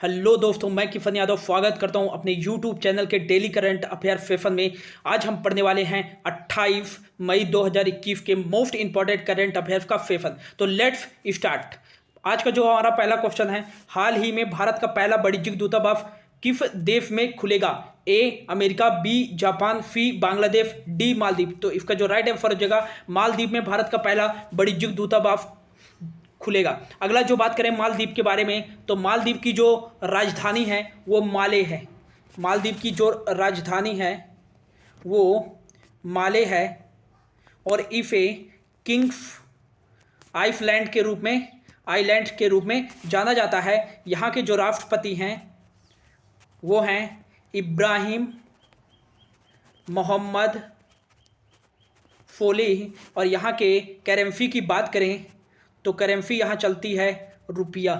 Hello दोस्तों, मैं किफन यादव स्वागत करता हूं अपने यूट्यूब चैनल के डेली करंट अफेयर फेफन में। आज हम पढ़ने वाले हैं 28 मई 2021 के मोस्ट इंपॉर्टेंट करंट अफेयर्स का फेफन। तो लेट्स स्टार्ट। आज का जो हमारा पहला क्वेश्चन है, हाल ही में भारत का पहला वाणिज्यिक दूतावास किस देश में खुलेगा? A America, B Japan, C Bangladesh, D Maldives. तो इसका जो राइट आंसर हो जाएगा, मालदीव में भारत का पहला वाणिज्यिक दूतावास खुलेगा। अगला जो बात करें मालदीव के बारे में, तो मालदीव की जो राजधानी है वो माले है। मालदीव की जो राजधानी है वो माले है और इसे किंग्स आइलैंड के रूप में जाना जाता है। यहाँ के जो राष्ट्रपति हैं वो हैं इब्राहिम मोहम्मद सोलिह। और यहाँ के करेंसी की बात करें तो करेंसी यहाँ चलती है रुपया।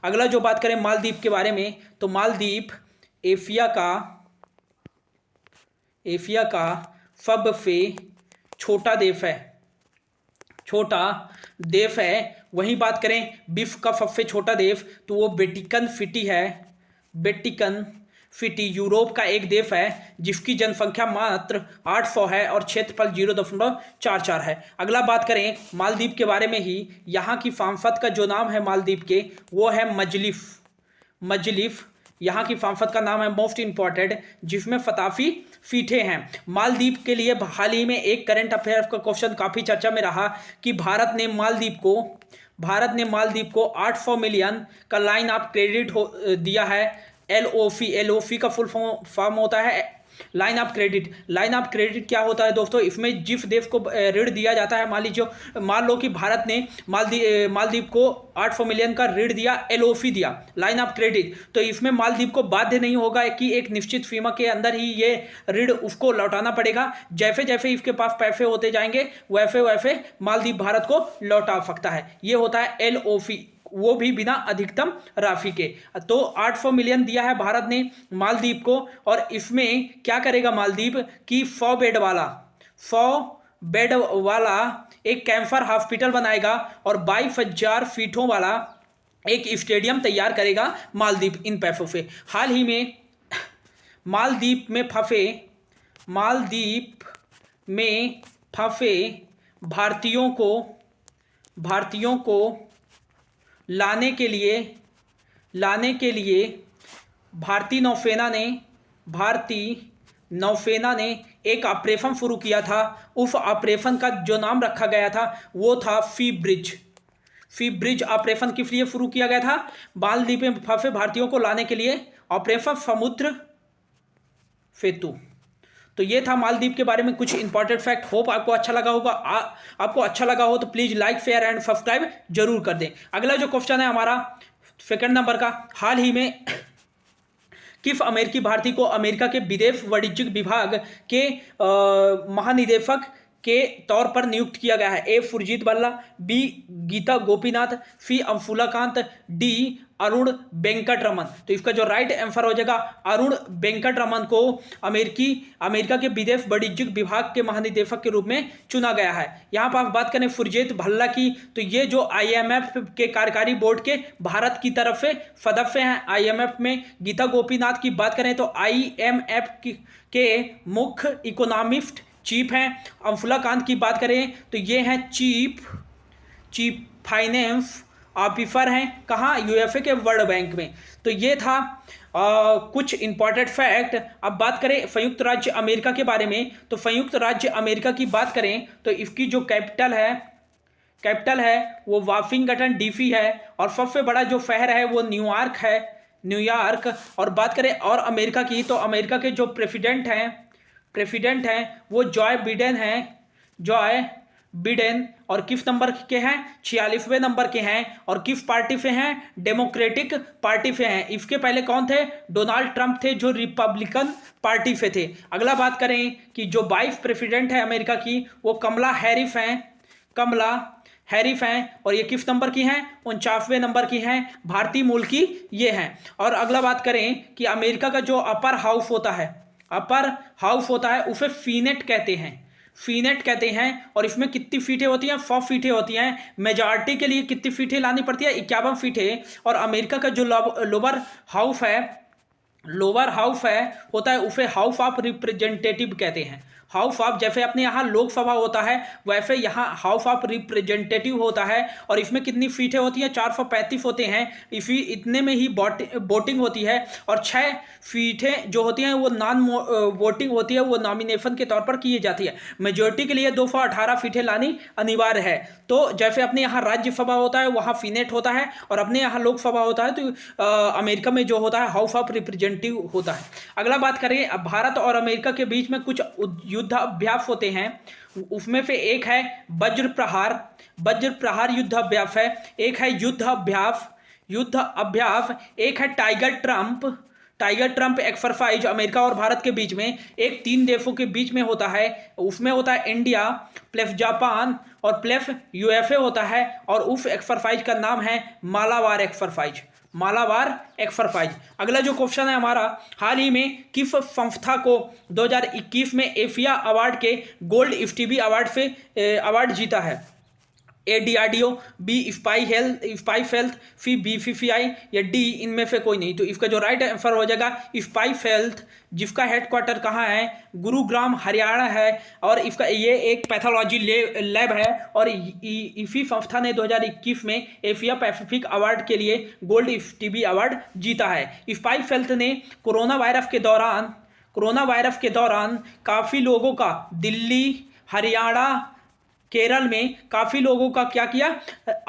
अगला जो बात करें मालदीव के बारे में, तो मालदीव एशिया का सबसे छोटा देश है। वहीं बात करें विश्व का सबसे छोटा देश, तो वो वेटिकन सिटी यूरोप का एक देश है जिसकी जनसंख्या मात्र 800 है और क्षेत्रफल 0.44 है। अगला बात करें मालदीव के बारे में ही, यहाँ की सांसद का जो नाम है मालदीव के वो है मजलिस। यहाँ की सांसद का नाम है मोस्ट इंपॉर्टेंट, जिसमें 87 सीटें हैं। मालदीव के लिए हाल ही में एक करंट अफेयर का क्वेश्चन काफ़ी चर्चा में रहा कि भारत ने मालदीव को 800 मिलियन का लाइन ऑफ क्रेडिट दिया है। LOC का फुल फॉर्म होता है लाइन ऑफ क्रेडिट क्या होता है दोस्तों? इसमें जिस देश को ऋण दिया जाता है, मान लो कि भारत ने मालदीव को 800 मिलियन का ऋण दिया, LOC दिया, लाइन ऑफ क्रेडिट, तो इसमें मालदीव को बाध्य नहीं होगा कि एक निश्चित सीमा के अंदर ही ये ऋण उसको लौटाना पड़ेगा। जैसे जैसे इसके पास पैसे होते जाएंगे वैसे वैसे मालदीव भारत को लौटा सकता है। ये होता है LOC, वो भी बिना अधिकतम राशि के। तो 800 मिलियन दिया है भारत ने मालदीव को, और इसमें क्या करेगा मालदीव की 100 बेड वाला एक कैंसर हॉस्पिटल बनाएगा और 22,000 सीटों वाला एक स्टेडियम तैयार करेगा मालदीव इन पैसों से। हाल ही में मालदीव में फंसे भारतीयों को लाने के लिए भारतीय नौसेना ने एक ऑपरेशन शुरू किया था। उस ऑपरेशन का जो नाम रखा गया था वो था सी ब्रिज ऑपरेशन। किस लिए शुरू किया गया था? मालदीव में फंसे भारतीयों को लाने के लिए ऑपरेशन समुद्र सेतु। तो ये था मालदीव के बारे में कुछ इंपॉर्टेंट फैक्ट। होप आपको अच्छा लगा होगा। आपको अच्छा लगा हो तो please like, share and subscribe जरूर कर दें। अगला जो क्वेश्चन है हमारा सेकंड नंबर का, हाल ही में किस अमेरिकी भारतीय को अमेरिका के विदेश वाणिज्यिक विभाग के महानिदेशक के तौर पर नियुक्त किया गया है? ए सुरजीत भल्ला, बी गीता गोपीनाथ, सी अंशुलाकांत, डी अरुण वेंकटरमन। तो इसका जो राइट आंसर हो जाएगा अरुण वेंकटरमन को अमेरिका के विदेश वाणिज्यिक विभाग के महानिदेशक के रूप में चुना गया है। यहाँ पर आप बात करें सुरजीत भल्ला की, तो ये जो IMF के कार्यकारी बोर्ड के भारत की तरफ से सदस्य हैं IMF में। गीता गोपीनाथ की बात करें तो IMF के मुख्य इकोनॉमिस्ट चीफ हैं। अंशुलाकांत की बात करें तो ये हैं चीफ फाइनेंस ऑफिसर हैं। कहाँ? USA के वर्ल्ड बैंक में। तो ये था कुछ इंपॉर्टेंट फैक्ट। अब बात करें संयुक्त राज्य अमेरिका के बारे में, तो संयुक्त राज्य अमेरिका की बात करें तो इसकी जो कैपिटल है वो वाशिंगटन DC है, और सबसे बड़ा जो शहर है वो न्यूयॉर्क। और बात करें और अमेरिका की, तो अमेरिका के जो प्रेसिडेंट हैं वो जॉय बिडेन और किस नंबर के हैं? 46वें नंबर के हैं। और किस पार्टी से हैं? डेमोक्रेटिक पार्टी से हैं। इसके पहले कौन थे? डोनाल्ड ट्रंप थे जो रिपब्लिकन पार्टी से थे। अगला बात करें कि जो वाइस प्रेसिडेंट है अमेरिका की वो कमला हैरिस हैं और ये किस नंबर की हैं? 49वें नंबर की हैं। भारतीय मूल की ये हैं। और अगला बात करें कि अमेरिका का जो अपर हाउस होता है उसे सीनेट कहते हैं। फीनेट कहते हैं। और इसमें कितनी फीटें होती हैं? 4 फीटें होती हैं। मेजॉरिटी के लिए कितनी फीटें लानी पड़ती है? 51 फीटें। और अमेरिका का जो लोअर हाउस है होता है, उसे हाउस ऑफ रिप्रेजेंटेटिव कहते हैं। हाउस ऑफ, जैसे अपने यहाँ लोकसभा होता है वैसे यहाँ हाउस ऑफ रिप्रेजेंटेटिव होता है। और इसमें कितनी फीटें होती हैं? 435 होते हैं। इसी इतने में ही वोटिंग होती है। और 6 फीटें जो होती हैं वो नॉन वोटिंग होती है, वो नॉमिनेशन के तौर पर की जाती है। मेजोरिटी के लिए 218 फीटें लानी अनिवार्य है। तो जैसे अपने यहाँ राज्यसभा होता है वहाँ फीनेट होता है, और अपने यहाँ लोकसभा होता है तो अमेरिका में जो होता है हाउस ऑफ रिप्रेजेंटेटिव होता है। अगला बात करें, भारत और अमेरिका के बीच में कुछ युद्धाभ्यास होते हैं। उसमें से एक है वज्र प्रहार युद्धाभ्यास है। एक है युद्ध अभ्यास। एक है टाइगर ट्रंप एक्सरसाइज अमेरिका और भारत के बीच में। एक 3 देशों के बीच में होता है, उसमें होता है इंडिया प्लस जापान और प्लस यूएसए होता है। और उस एक्सरसाइज का नाम है मालाबार एक्सरसाइज। अगला जो क्वेश्चन है हमारा, हाल ही में किस संस्था को 2021 में एशिया अवार्ड के गोल्ड स्टीवी अवार्ड से अवार्ड जीता है? ए DRDO, बी स्पाइस हेल्थ, सी BCCI या डी इनमें से कोई नहीं। तो इसका जो राइट आंसर हो जाएगा स्पाइस हेल्थ, जिसका हेडक्वार्टर कहाँ है? गुरुग्राम हरियाणा है। और इसका ये एक पैथोलॉजी लैब है। और इसी संस्था ने 2021 में एशिया पैसिफिक अवार्ड के लिए गोल्ड स्टीवी अवार्ड जीता है। स्पाइस हेल्थ ने कोरोना वायरस के दौरान काफ़ी लोगों का दिल्ली, हरियाणा, केरल में काफ़ी लोगों का क्या किया?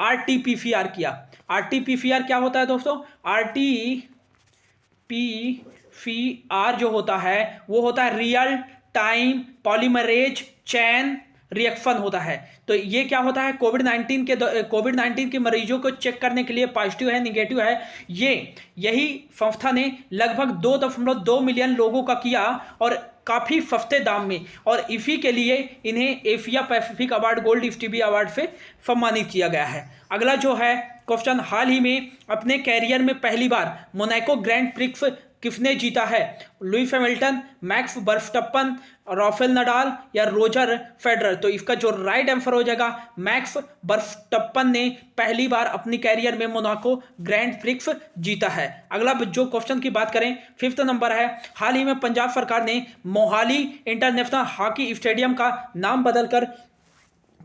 RT-PCR किया। RT-PCR क्या होता है दोस्तों? RT-PCR जो होता है वो होता है real time polymerase chain reaction होता है। तो ये क्या होता है? कोविड-19 के मरीजों को चेक करने के लिए पॉजिटिव है निगेटिव है। यही संस्था ने लगभग 2.2 मिलियन लोगों का किया, और काफ़ी सस्ते दाम में। और इसी के लिए इन्हें Asia Pacific award gold Stevie award से सम्मानित किया गया है। अगला जो है क्वेश्चन, हाल ही में अपने कैरियर में पहली बार मोनाको ग्रैंड प्रिक्स किसने जीता है? Lewis Hamilton, Max Verstappen, Rafael Nadal या रोजर फेडरर? तो इसका जो राइट आंसर हो जाएगा मैक्स वर्स्टप्पन ने पहली बार अपनी कैरियर में मोनाको ग्रैंड प्रिक्स जीता है। अगला जो क्वेश्चन की बात करें 5th नंबर है, हाल ही में पंजाब सरकार ने मोहाली इंटरनेशनल हॉकी स्टेडियम का नाम बदलकर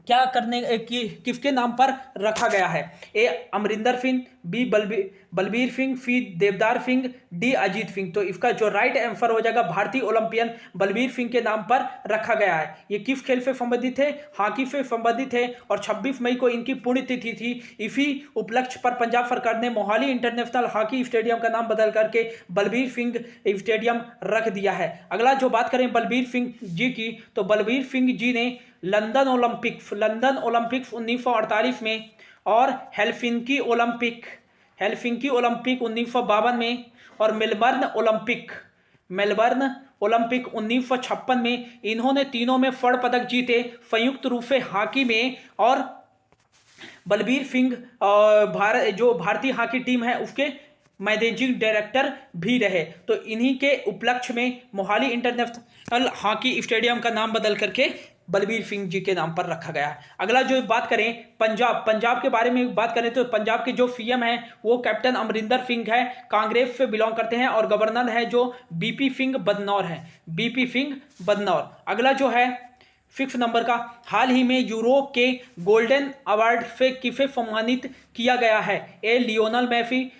क्या करने की किसके नाम पर रखा गया है? ए अमरिंदर सिंह, बी बलबीर सिंह, सी देवदार सिंह, डी अजीत सिंह? तो इसका जो राइट आंसर हो जाएगा भारतीय ओलंपियन बलबीर सिंह के नाम पर रखा गया है। ये किस खेल से संबंधित है? हॉकी से संबंधित है। और 26 मई को इनकी पुण्यतिथि थी। इसी उपलक्ष्य पर पंजाब सरकार ने मोहाली इंटरनेशनल हॉकी स्टेडियम का नाम बदल करके बलबीर सिंह स्टेडियम रख दिया है। अगला जो बात करें बलबीर सिंह जी की, तो बलबीर सिंह जी ने लंदन ओलंपिक्स 1948 में और हेलसिंकी ओलंपिक 1952 में और मेलबर्न ओलंपिक 1956 में इन्होंने तीनों में स्वर्ण पदक जीते संयुक्त रूप से हॉकी में। और बलबीर सिंह जो भारतीय हॉकी टीम है उसके मैनेजिंग डायरेक्टर भी रहे। तो इन्हीं के उपलक्ष्य में मोहाली इंटरनेशनल हॉकी स्टेडियम का नाम बदल करके बलबीर सिंह जी के नाम पर रखा गया है। अगला जो बात करें पंजाब के बारे में बात करें तो पंजाब के जो सीएम हैं वो कैप्टन अमरिंदर सिंह है, कांग्रेस से बिलोंग करते हैं। और गवर्नर है जो बीपी सिंह बदनौर। अगला जो है 6 नंबर का, हाल ही में यूरोप के गोल्डन अवार्ड से किसे सम्मानित किया गया है? A Lionel Messi,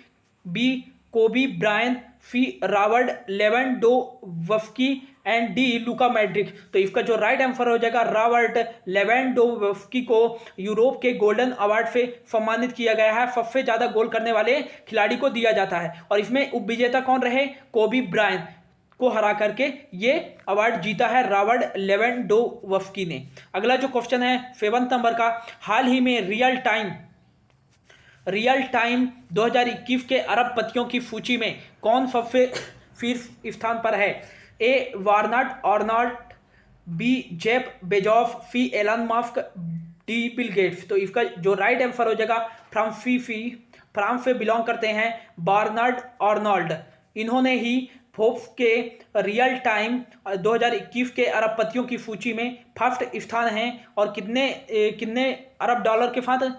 B Kobe Bryant, C Robert Lewandowski and D Luka Modric? तो इसका जो राइट आंसर हो जाएगा रॉबर्ट लेवेंडोव्स्की को यूरोप के गोल्डन अवार्ड से सम्मानित किया गया है। सबसे ज्यादा गोल करने वाले खिलाड़ी को दिया जाता है। और इसमें उपविजेता कौन रहे? कोबी ब्रायन को हरा करके ये अवार्ड जीता है रॉबर्ट लेवेंडोव्स्की ने। अगला जो क्वेश्चन है 7th नंबर का, हाल ही में रियल टाइम 2021 के अरबपतियों की सूची में कौन सबसे शीर्ष स्थान पर है? A Bernard Arnault, B Jeff Bezos, C Elon Musk, D Bill Gates? तो इसका जो राइट आंसर हो जाएगा फ्रांस से बिलोंग करते हैं बार्नार्ड ऑर्नाल्ड। इन्होंने ही फोर्ब्स के रियल टाइम 2021 के अरबपतियों की सूची में फर्स्ट स्थान है और कितने अरब डॉलर के साथ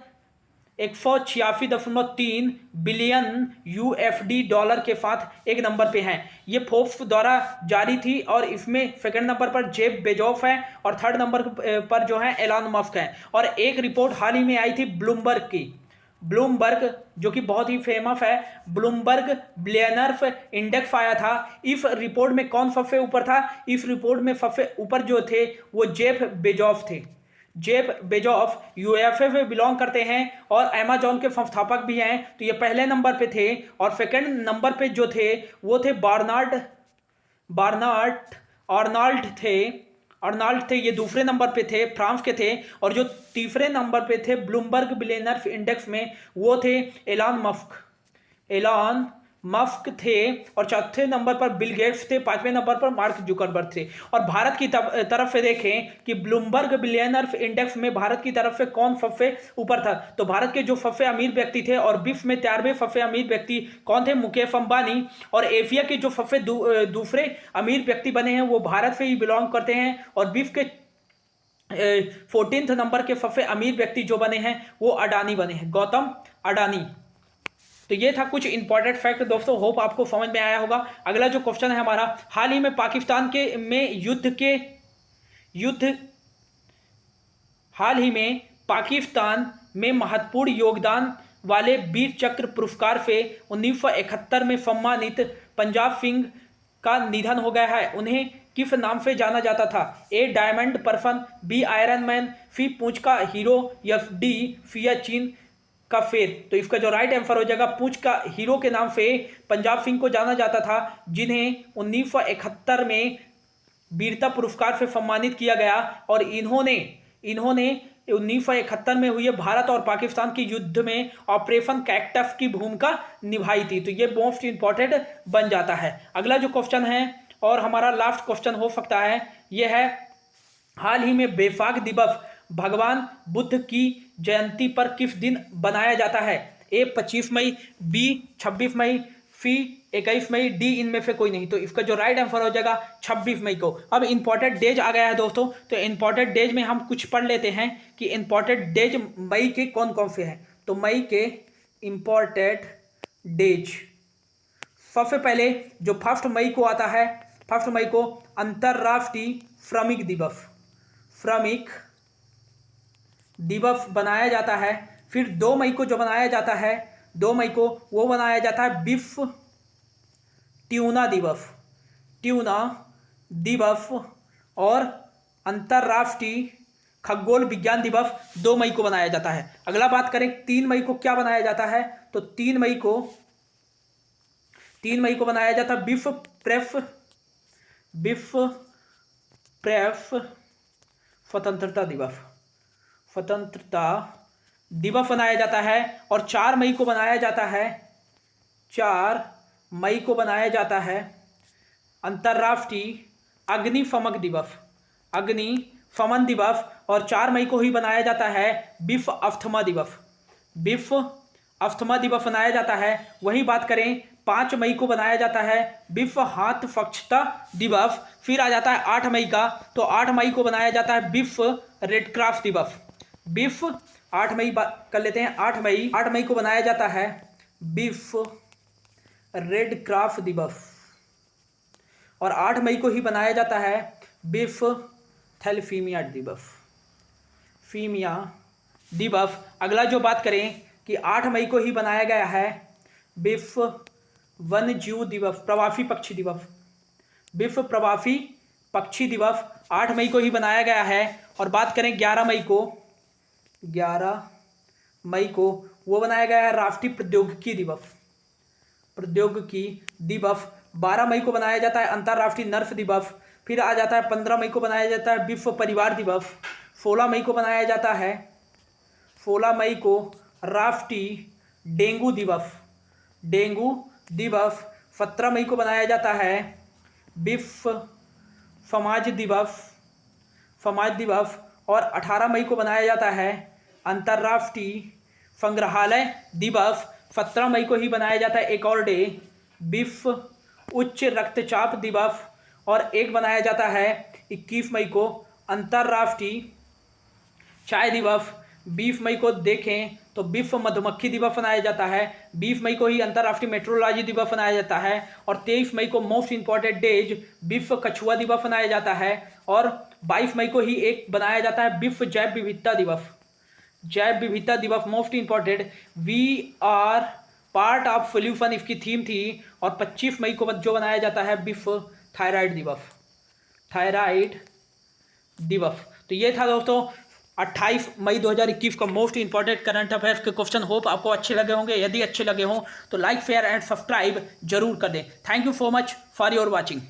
186.3 बिलियन यूएफडी डॉलर के साथ एक नंबर पे हैं। ये फोर्ब्स द्वारा जारी थी और इसमें सेकंड नंबर पर जेफ बेजोस है और थर्ड नंबर पर जो है एलन मस्क है। और एक रिपोर्ट हाल ही में आई थी ब्लूमबर्ग की, ब्लूमबर्ग जो कि बहुत ही फेमस है, ब्लूमबर्ग बिलियनर्स इंडेक्स आया था। इस रिपोर्ट में कौन सबसे ऊपर था? इस रिपोर्ट में सबसे ऊपर जो थे वो जेफ बेजोस थे। जेफ बेजोस यूएफए में बिलोंग करते हैं और अमेजॉन के संस्थापक भी हैं, तो ये पहले नंबर पे थे। और सेकंड नंबर पे जो थे वो थे अर्नल्ड थे, ये दूसरे नंबर पे थे, फ्रांस के थे। और जो तीसरे नंबर पे थे ब्लूमबर्ग बिलियनर्स इंडेक्स में वो थे एलन मस्क थे। और चौथे नंबर पर बिल गेट्स थे, पांचवें नंबर पर मार्क जुकरबर्ग थे। और भारत की तरफ से देखें कि ब्लूमबर्ग बिलियनर्स इंडेक्स में भारत की तरफ से कौन सबसे ऊपर था, तो भारत के जो सबसे अमीर व्यक्ति थे और विश्व में 13वें सबसे अमीर व्यक्ति कौन थे? मुकेश अंबानी। और एशिया के जो सबसे दूसरे अमीर व्यक्ति बने हैं वो भारत से ही बिलोंग करते हैं और विश्व के 14th नंबर के सबसे अमीर व्यक्ति जो बने हैं वो अडानी बने हैं, गौतम अडानी। तो ये था कुछ इंपॉर्टेंट फैक्ट दोस्तों, होप आपको समझ में आया होगा। अगला जो क्वेश्चन है हमारा, हाल ही में पाकिस्तान में महत्वपूर्ण योगदान वाले वीर चक्र पुरस्कार से 1971 में सम्मानित पंजाब सिंह का निधन हो गया है। उन्हें किस नाम से जाना जाता था? A diamond person, B iron man, C पूंछ का हीरो या डी सियाचिन का फेर। तो इसका जो राइट आंसर हो जाएगा, पूंछ का हीरो के नाम से पंजाब सिंह को जाना जाता था, जिन्हें 1971 में वीरता पुरस्कार से सम्मानित किया गया। और इन्होंने 1971 में हुए भारत और पाकिस्तान के युद्ध में ऑपरेशन कैक्टस की भूमिका निभाई थी। तो ये मोस्ट इंपॉर्टेंट बन जाता है। अगला जो क्वेश्चन है और हमारा लास्ट क्वेश्चन हो सकता है, यह है हाल ही में वैशाख दिवस भगवान बुद्ध की जयंती पर किस दिन बनाया जाता है? ए 25 मई, बी 26 मई, सी 21 मई, डी इनमें से कोई नहीं। तो इसका जो राइट आंसर हो जाएगा 26 मई को। अब इंपॉर्टेंट डेज आ गया है दोस्तों, तो इंपॉर्टेंट डेज में हम कुछ पढ़ लेते हैं कि इंपॉर्टेंट डेज मई के कौन कौन से हैं। तो मई के इंपॉर्टेंट डेज, सबसे पहले जो 1 मई को आता है, 1 मई को अंतर्राष्ट्रीय श्रमिक दिवस बनाया जाता है। फिर 2 मई को जो बनाया जाता है, 2 मई को वो बनाया जाता है विश्व ट्यूना दिवस। और अंतर्राष्ट्रीय खगोल विज्ञान दिवस 2 मई को बनाया जाता है। अगला बात करें 3 मई को क्या बनाया जाता है, तो 3 मई को बनाया जाता है विश्व प्रेस स्वतंत्रता दिवस बनाया जाता है। और 4 मई को बनाया जाता है अंतर्राष्ट्रीय अग्निशमन दिवस। और 4 मई को ही बनाया जाता है विश्व अस्थमा दिवस बनाया जाता है। वही बात करें 5 मई को बनाया जाता है विश्व हाथ स्वच्छता दिवस। फिर आ जाता है 8 मई का, तो 8 मई को बनाया जाता है विश्व रेड क्रॉस दिवस। 8 मई कर लेते हैं, 8 मई को बनाया जाता है विश्व रेड क्रॉस दिवस। और 8 मई को ही बनाया जाता है विश्व थैलेसीमिया दिवस। अगला जो बात करें कि 8 मई को ही बनाया गया है विश्व वन्यजीव दिवस, प्रवासी विश्व प्रवासी पक्षी दिवस 8 मई को ही बनाया गया है। और बात करें 11 मई को वो बनाया गया है राष्ट्रीय प्रौद्योगिकी दिवस। 12 मई को बनाया जाता है अंतर्राष्ट्रीय नर्स दिवस। फिर आ जाता है 15 मई को बनाया जाता है विश्व परिवार दिवस। 16 मई को बनाया जाता है राष्ट्रीय डेंगू दिवस। 17 मई को बनाया जाता है विश्व समाज दिवस। और 18 मई को बनाया जाता है अंतर्राष्ट्रीय संग्रहालय दिवस। 17 मई को ही बनाया जाता है एक और डे विश्व उच्च रक्तचाप दिवस। और एक बनाया जाता है 21 मई को अंतर्राष्ट्रीय चाय दिवस। 20 मई को देखें तो विश्व मधुमक्खी दिवस मनाया जाता है। 20 मई को ही अंतर्राष्ट्रीय मेट्रोलॉजी दिवस मनाया जाता है। और 23 मई को मोस्ट इंपॉर्टेंट डेज विश्व कछुआ दिवस मनाया जाता है। और 22 मई को ही एक बनाया जाता है विश्व जैव विविधता दिवस। जैव विविधता दिवस most important, we are part of solution इसकी थीम थी। और 25 मई को जो बनाया जाता है विश्व थायराइड दिवस। थायराइड दिवस। तो ये था दोस्तों 28 मई 2021 का मोस्ट इंपॉर्टेंट करंट अफेयर्स के क्वेश्चन। होप आपको अच्छे लगे होंगे। यदि अच्छे लगे हों तो लाइक शेयर एंड सब्सक्राइब जरूर कर दें। Thank you so much for your watching.